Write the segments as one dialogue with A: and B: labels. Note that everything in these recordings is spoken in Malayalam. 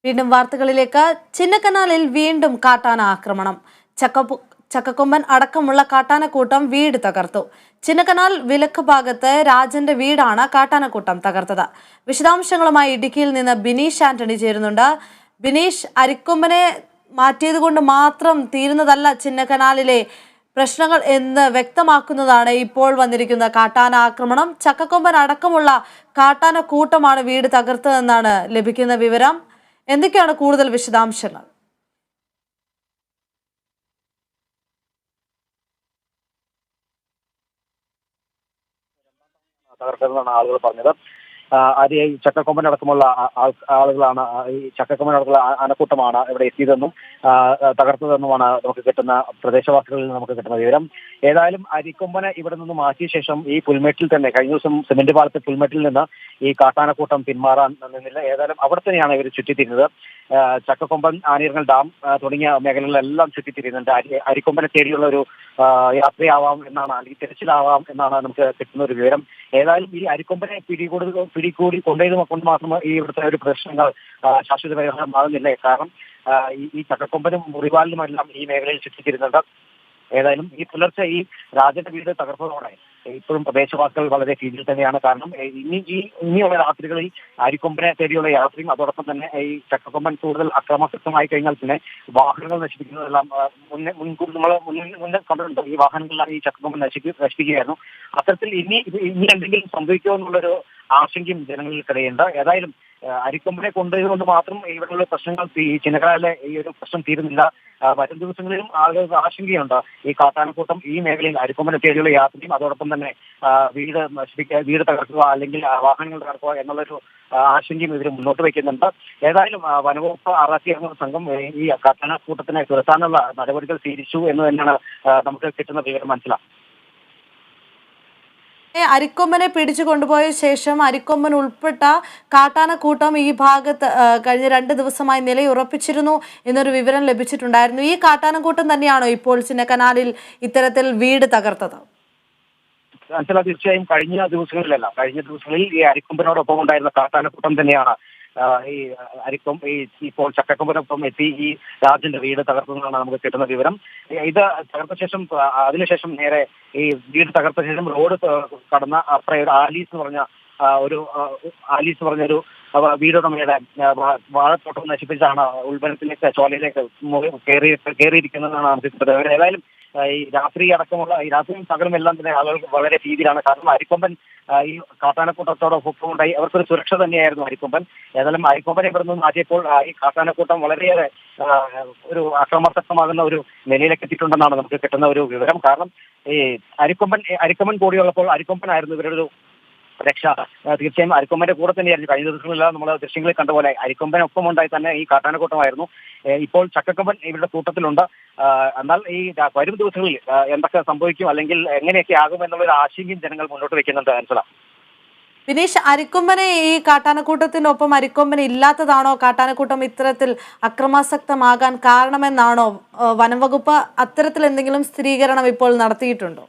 A: വീണ്ടും വാർത്തകളിലേക്ക്. ചിന്നക്കനാലിൽ വീണ്ടും കാട്ടാന ആക്രമണം. ചക്കക്കൊമ്പൻ അടക്കമുള്ള കാട്ടാനക്കൂട്ടം വീട് തകർത്തു. ചിന്നക്കനാൽ വിലക്ക് ഭാഗത്ത് രാജന്റെ വീടാണ് കാട്ടാനക്കൂട്ടം തകർത്തത്. വിശദാംശങ്ങളുമായി ഇടുക്കിയിൽ നിന്ന് ബിനീഷ് ആന്റണി ചേരുന്നുണ്ട്. ബിനീഷ്, അരിക്കൊമ്പനെ മാറ്റിയത് കൊണ്ട് മാത്രം തീരുന്നതല്ല ചിന്നക്കനാലിലെ പ്രശ്നങ്ങൾ എന്ന് വ്യക്തമാക്കുന്നതാണ് ഇപ്പോൾ വന്നിരിക്കുന്ന കാട്ടാന ആക്രമണം. ചക്കക്കൊമ്പൻ അടക്കമുള്ള കാട്ടാനക്കൂട്ടമാണ് വീട് തകർത്തതെന്നാണ് ലഭിക്കുന്ന വിവരം. എന്തൊക്കെയാണ് കൂടുതൽ വിശദാംശങ്ങൾ?
B: തകർത്തതെന്നാണ് ആളുകൾ പറഞ്ഞത്. ഈ ചക്കക്കൊമ്പൻ അടക്കമുള്ള ആളുകളാണ്, ഈ ചക്കക്കൊമ്പൻ അടക്കമുള്ള ആനക്കൂട്ടമാണ് ഇവിടെ എത്തിയതെന്നും തകർത്തതെന്നുമാണ് നമുക്ക് കിട്ടുന്ന പ്രദേശവാസികളിൽ നിന്ന് നമുക്ക് കിട്ടുന്ന വിവരം. ഏതായാലും അരിക്കൊമ്പനെ ഇവിടെ നിന്ന് മാറ്റിയ ശേഷം ഈ പുൽമേട്ടിൽ തന്നെ കഴിഞ്ഞ ദിവസം സിമന്റ് പാലത്തെ പുൽമേട്ടിൽ നിന്ന് ഈ കാട്ടാനക്കൂട്ടം പിന്മാറാൻ നിന്നില്ല. ഏതായാലും അവിടെ തന്നെയാണ് ഇവർ ചുറ്റിത്തിരിഞ്ഞത്. ചക്കക്കൊമ്പൻ, ആനീർങ്ങൽ ഡാം തുടങ്ങിയ മേഖലകളിലെല്ലാം ചുറ്റിത്തിരിയുന്നുണ്ട്. അരിക്കൊമ്പനെ തേടിയുള്ള ഒരു യാത്രയാവാം എന്നാണ്, അല്ലെങ്കിൽ തിരച്ചിലാവാം എന്നാണ് നമുക്ക് കിട്ടുന്ന ഒരു വിവരം. ഏതായാലും ഈ അരിക്കൊമ്പനെ പിടികൂടി കൊണ്ടുപോയത് കൊണ്ട് മാത്രം ഈ ഇവിടുത്തെ ഒരു പ്രശ്നങ്ങൾ ശാശ്വത പരിഹാരമാകുന്നില്ല. കാരണം ഈ ചക്കക്കൊമ്പനും മുറിവാലിനുമെല്ലാം ഈ മേഖലയിൽ ചുറ്റിത്തിരുന്നുണ്ട്. ഏതായാലും ഈ പുലർച്ചെ ഈ രാജന്റെ വീട് തകർത്തതോടെ ഇപ്പോഴും പ്രദേശവാസികൾ വളരെ ഭീതിയിൽ തന്നെയാണ്. കാരണം ഇനിയുള്ള രാത്രികളിൽ അരിക്കൊമ്പനെ തേടിയുള്ള യാത്രയും അതോടൊപ്പം തന്നെ ഈ ചക്കക്കൊമ്പൻ കൂടുതൽ അക്രമാസക്തമായി കഴിഞ്ഞാൽ പിന്നെ വാഹനങ്ങൾ നശിപ്പിക്കുന്നതെല്ലാം മുന്നേ കണ്ടിട്ടുണ്ട്. ഈ വാഹനങ്ങളെല്ലാം ഈ ചക്കക്കൊമ്പൻ നശിപ്പിക്കുകയായിരുന്നു. അത്തരത്തിൽ ഇനി എന്തെങ്കിലും സംഭവിക്കുമോ എന്നുള്ളൊരു ആശങ്കയും ജനങ്ങൾക്കിടയുണ്ട്. ഏതായാലും അരിക്കൊമ്പനെ കൊണ്ടുപോയതുകൊണ്ട് മാത്രം ഇവിടെയുള്ള പ്രശ്നങ്ങൾ, ഈ ചിന്നക്കനാലിലെ ഈ ഒരു പ്രശ്നം തീരുന്നില്ല. വരും ദിവസങ്ങളിലും ആളുകൾക്ക് ആശങ്കയുണ്ട്. ഈ കാട്ടാനക്കൂട്ടം ഈ മേഖലയിൽ അരിക്കൊമ്പനെ തേടിയുള്ള യാത്രയും അതോടൊപ്പം തന്നെ വീട് തകർക്കുക അല്ലെങ്കിൽ വാഹനങ്ങൾ തകർക്കുക എന്നുള്ളൊരു ആശങ്കയും ഇവർ മുന്നോട്ട് വയ്ക്കുന്നുണ്ട്. ഏതായാലും വനവകുപ്പ് അറാക്കിയ സംഘം ഈ കാട്ടാനക്കൂട്ടത്തിനെ തുരത്താനുള്ള നടപടികൾ സ്വീകരിച്ചു എന്ന് തന്നെയാണ് നമുക്ക് കിട്ടുന്ന വിവരം മനസ്സിലാക്കുക.
A: അരിക്കൊമ്പനെ പിടിച്ചു കൊണ്ടുപോയ ശേഷം അരിക്കൊമ്പൻ ഉൾപ്പെട്ട കാട്ടാനക്കൂട്ടം ഈ ഭാഗത്ത് കഴിഞ്ഞ 2 ദിവസമായി നിലയുറപ്പിച്ചിരുന്നു എന്നൊരു വിവരം ലഭിച്ചിട്ടുണ്ടായിരുന്നു. ഈ കാട്ടാനക്കൂട്ടം തന്നെയാണോ ഇപ്പോൾ ചിന്നക്കനാലിൽ ഇത്തരത്തിൽ വീട് തകർത്തത്?
B: തീർച്ചയായും കഴിഞ്ഞ ദിവസങ്ങളിൽ ഈ അരിക്കൊമ്പനോടൊപ്പം ഉണ്ടായിരുന്ന കാട്ടാനക്കൂട്ടം തന്നെയാണ് ഇപ്പോൾ ചക്കക്കൊമ്പനൊപ്പം എത്തി ഈ രാജന്റെ വീട് തകർത്തതെന്നാണ് നമുക്ക് കിട്ടുന്ന വിവരം. ഇത് തകർത്ത ശേഷം അതിനുശേഷം നേരെ ഈ വീട് തകർത്ത ശേഷം റോഡ് കടന്ന അപ്പുറം ഒരു ആലീസ് പറഞ്ഞൊരു വീടുടമയുടെ വാഴത്തോട്ടം നശിപ്പിച്ചാണ് ഉൾവനത്തിലേക്ക്, ചോലയിലേക്ക് കയറിയിരിക്കുന്നതെന്നാണ് നമുക്ക് കിട്ടുന്നത്. ഏതായാലും ഈ രാത്രിയും പകലും എല്ലാം തന്നെ ആളുകൾക്ക് വളരെ ഭീതിയിലാണ്. കാരണം അരിക്കൊമ്പൻ ഈ കാട്ടാനക്കൂട്ടത്തോടൊപ്പം ഉണ്ടായി അവർക്കൊരു സുരക്ഷ തന്നെയായിരുന്നു അരിക്കൊമ്പൻ. ഏതായാലും അരിക്കൊമ്പനെ ഇവിടെ നിന്ന് മാറ്റിയപ്പോൾ ഈ കാട്ടാനക്കൂട്ടം വളരെയേറെ ഒരു അക്രമാസക്തമാകുന്ന ഒരു നിലയിലേക്ക് എത്തിയിട്ടുണ്ടെന്നാണ് നമുക്ക് കിട്ടുന്ന ഒരു വിവരം. കാരണം ഈ അരിക്കൊമ്പൻ കൂടിയുള്ളപ്പോൾ അരിക്കൊമ്പനായിരുന്നു ഇവരുടെ ഒരു രക്ഷ. തീർച്ചയായും അരിക്കൊമ്പന്റെ കൂടെ തന്നെയായിരുന്നു. കഴിഞ്ഞ ദിവസങ്ങളിലെല്ലാം നമ്മൾ ദൃശ്യങ്ങളിൽ കണ്ടുപോലെ അരിക്കൊമ്പനൊപ്പം ഉണ്ടായി തന്നെ ഈ കാട്ടാനക്കൂട്ടമായിരുന്നു. ഇപ്പോൾ ചക്കക്കൊമ്പൻ ഇവരുടെ കൂട്ടത്തിലുണ്ട്. എന്നാൽ ഈ വരും ദിവസങ്ങളിൽ എന്തൊക്കെ സംഭവിക്കും അല്ലെങ്കിൽ എങ്ങനെയൊക്കെ ആകും എന്നുള്ളൊരു ആശങ്കയും ജനങ്ങൾ മുന്നോട്ട് വെക്കുന്നുണ്ട്. മനസ്സിലാവും
A: ബിനീഷ്, അരിക്കൊമ്പനെ ഈ കാട്ടാനക്കൂട്ടത്തിനൊപ്പം അരിക്കൊമ്പൻ ഇല്ലാത്തതാണോ കാട്ടാനക്കൂട്ടം ഇത്തരത്തിൽ അക്രമാസക്തമാകാൻ കാരണമെന്നാണോ വനംവകുപ്പ് അത്തരത്തിൽ എന്തെങ്കിലും സ്ഥിരീകരണം ഇപ്പോൾ നടത്തിയിട്ടുണ്ടോ?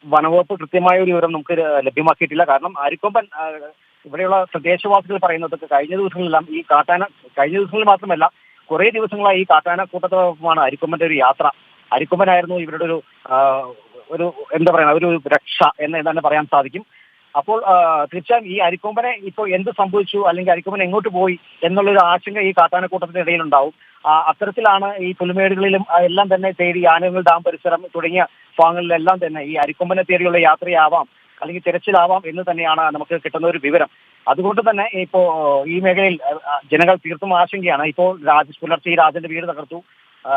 B: വനവകുപ്പ് കൃത്യമായ ഒരു വിവരം നമുക്ക് ലഭ്യമാക്കിയിട്ടില്ല. കാരണം അരിക്കൊമ്പൻ ഇവിടെയുള്ള പ്രദേശവാസികൾ പറയുന്നത് കഴിഞ്ഞ ദിവസങ്ങളിൽ മാത്രമല്ല കുറെ ദിവസങ്ങളായി ഈ കാട്ടാനക്കൂട്ടത്തോടൊപ്പമാണ് അരിക്കൊമ്പന്റെ ഒരു യാത്ര. അരിക്കൊമ്പനായിരുന്നു ഇവരുടെ ഒരു എന്താ പറയുക ഒരു രക്ഷ എന്ന് തന്നെ പറയാൻ സാധിക്കും. അപ്പോൾ തീർച്ചയായും ഈ അരിക്കൊമ്പനെ ഇപ്പോൾ എന്ത് സംഭവിച്ചു അല്ലെങ്കിൽ അരിക്കൊമ്പൻ എങ്ങോട്ട് പോയി എന്നുള്ളൊരു ആശങ്ക ഈ കാട്ടാനക്കൂട്ടത്തിന്റെ ഇടയിലുണ്ടാവും. അത്തരത്തിലാണ് ഈ പുൽമേടുകളിലും എല്ലാം തന്നെ തേടി ആനകൾ ഡാം പരിസരം തുടങ്ങിയ ഭാഗങ്ങളിലെല്ലാം തന്നെ ഈ അരിക്കൊമ്പനെ തേടിയുള്ള യാത്രയാവാം അല്ലെങ്കിൽ തിരച്ചിലാവാം എന്ന് തന്നെയാണ് നമുക്ക് കിട്ടുന്ന ഒരു വിവരം. അതുകൊണ്ട് തന്നെ ഇപ്പോ ഈ മേഖലയിൽ ജനങ്ങൾ തീർത്തും ആശങ്കയാണ്. ഇപ്പോൾ പുലർച്ചെ ഈ രാജന്റെ വീട് തകർത്തു.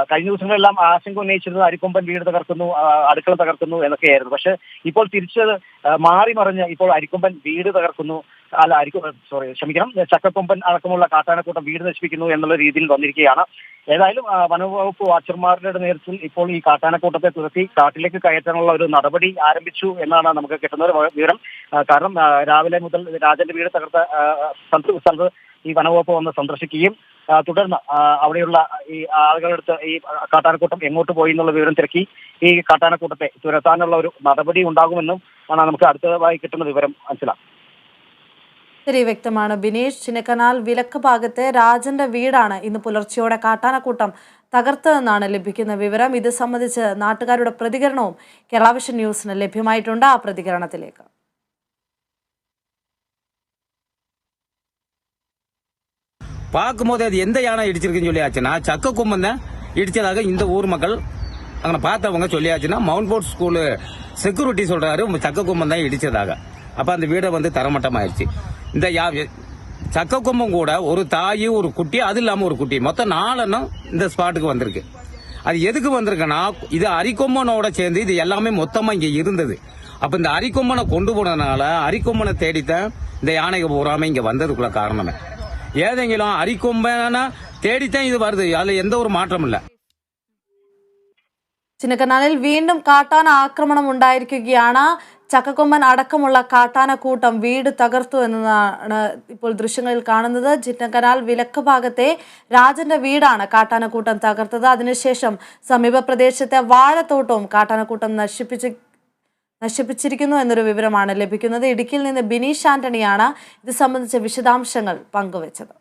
B: കഴിഞ്ഞ ദിവസങ്ങളെല്ലാം ആശങ്ക ഉന്നയിച്ചിരുന്നത് അരിക്കൊമ്പൻ വീട് തകർക്കുന്നു, അടുക്കള തകർക്കുന്നു എന്നൊക്കെയായിരുന്നു. പക്ഷെ ഇപ്പോൾ തിരിച്ചത് മാറി മറിഞ്ഞ് ഇപ്പോൾ അരിക്കൊമ്പൻ വീട് തകർക്കുന്നു, ചക്കക്കൊമ്പൻ അടക്കമുള്ള കാട്ടാനക്കൂട്ടം വീട് നശിപ്പിക്കുന്നു എന്നുള്ള രീതിയിൽ വന്നിരിക്കുകയാണ്. ഏതായാലും വനവകുപ്പ് വാച്ചർമാരുടെ നേതൃത്വത്തിൽ ഇപ്പോൾ ഈ കാട്ടാനക്കൂട്ടത്തെ തുരത്തി കാട്ടിലേക്ക് കയറ്റാനുള്ള ഒരു നടപടി ആരംഭിച്ചു എന്നാണ് നമുക്ക് കിട്ടുന്ന ഒരു വിവരം. കാരണം രാവിലെ മുതൽ രാജന്റെ വീട് തകർത്ത സ്ഥലത്ത് ഈ വനവകുപ്പ് വന്ന് സന്ദർശിക്കുകയും തുടർന്ന് അവിടെയുള്ള ഈ ആളുകളെടുത്ത് ഈ കാട്ടാനക്കൂട്ടം എങ്ങോട്ട് പോയി എന്നുള്ള വിവരം തിരക്കി ഈ കാട്ടാനക്കൂട്ടത്തെ തുരത്താനുള്ള ഒരു നടപടി ഉണ്ടാകുമെന്നും ആണ് നമുക്ക് അടുത്തതായി കിട്ടുന്ന വിവരം. മനസ്സിലാക്കും.
A: ശരി, വ്യക്തമാണ് ബിനീഷ്. ചിന്നക്കനാൽ വിലക്ക് ഭാഗത്തെ രാജന്റെ വീടാണ് ഇന്ന് പുലർച്ചെയോടെ കാട്ടാനക്കൂട്ടം തകർത്തതെന്നാണ് ലഭിക്കുന്ന വിവരം. ഇത് സംബന്ധിച്ച് നാട്ടുകാരുടെ പ്രതികരണവും കേരള വിഷൻ ന്യൂസിന് ലഭ്യമായിട്ടുണ്ട്. ആ പ്രതികരണത്തിലേക്ക്.
C: பார்க்கும்போது அது எந்த யானை இடிச்சிருக்குன்னு சொல்லியாச்சுன்னா சக்க கொம்பன் தான் இடிச்சதாக இந்த ஊர் மக்கள் அங்கே பார்த்தவங்க சொல்லியாச்சுன்னா மவுண்ட் போர்ட் ஸ்கூலு செக்யூரிட்டி சொல்றாரு சக்க கொம்பன் தான் இடிச்சதாக. அப்போ அந்த வீடை வந்து தரமட்டமாயிருச்சு. இந்த சக்க கொம்பம் கூட ஒரு தாய் ஒரு குட்டி, அது இல்லாமல் ஒரு குட்டி, மொத்தம் 4 எண்ணம் இந்த ஸ்பாட்டுக்கு வந்திருக்கு. அது எதுக்கு வந்திருக்குன்னா இது அரிக்கொம்பனோட சேர்ந்து இது எல்லாமே மொத்தமாக இங்கே இருந்தது. அப்போ இந்த அரிக்கொம்பனை கொண்டு போனதுனால அரிக்கொம்பனை தேடித்தான் இந்த யானைக்கு போறாம இங்கே வந்ததுக்குள்ள காரணமே. ഏതെങ്കിലും അരിക്കൊമ്പനെ തേടിത്താൻ ഇത് വരുത്. അതിൽ എന്തോ ഒരു മാറ്റമില്ല.
A: ചിന്നക്കനാലിൽ വീണ്ടും കാട്ടാന ആക്രമണം ഉണ്ടായിരിക്കുകയാണ്. ചക്കക്കൊമ്പൻ അടക്കമുള്ള കാട്ടാനക്കൂട്ടം വീട് തകർത്തു എന്നതാണ് ഇപ്പോൾ ദൃശ്യങ്ങളിൽ കാണുന്നത്. ചിന്നക്കനാൽ വിലക്ക് ഭാഗത്തെ രാജന്റെ വീടാണ് കാട്ടാനക്കൂട്ടം തകർത്തത്. അതിനുശേഷം സമീപ പ്രദേശത്തെ വാഴത്തോട്ടവും കാട്ടാനക്കൂട്ടം നശിപ്പിച്ചിരിക്കുന്നു എന്നൊരു വിവരമാണ് ലഭിക്കുന്നത്. ഇടുക്കിയിൽ നിന്ന് ബിനീഷ് ആന്റണിയാണ് ഇത് സംബന്ധിച്ച വിശദാംശങ്ങൾ പങ്കുവച്ചത്.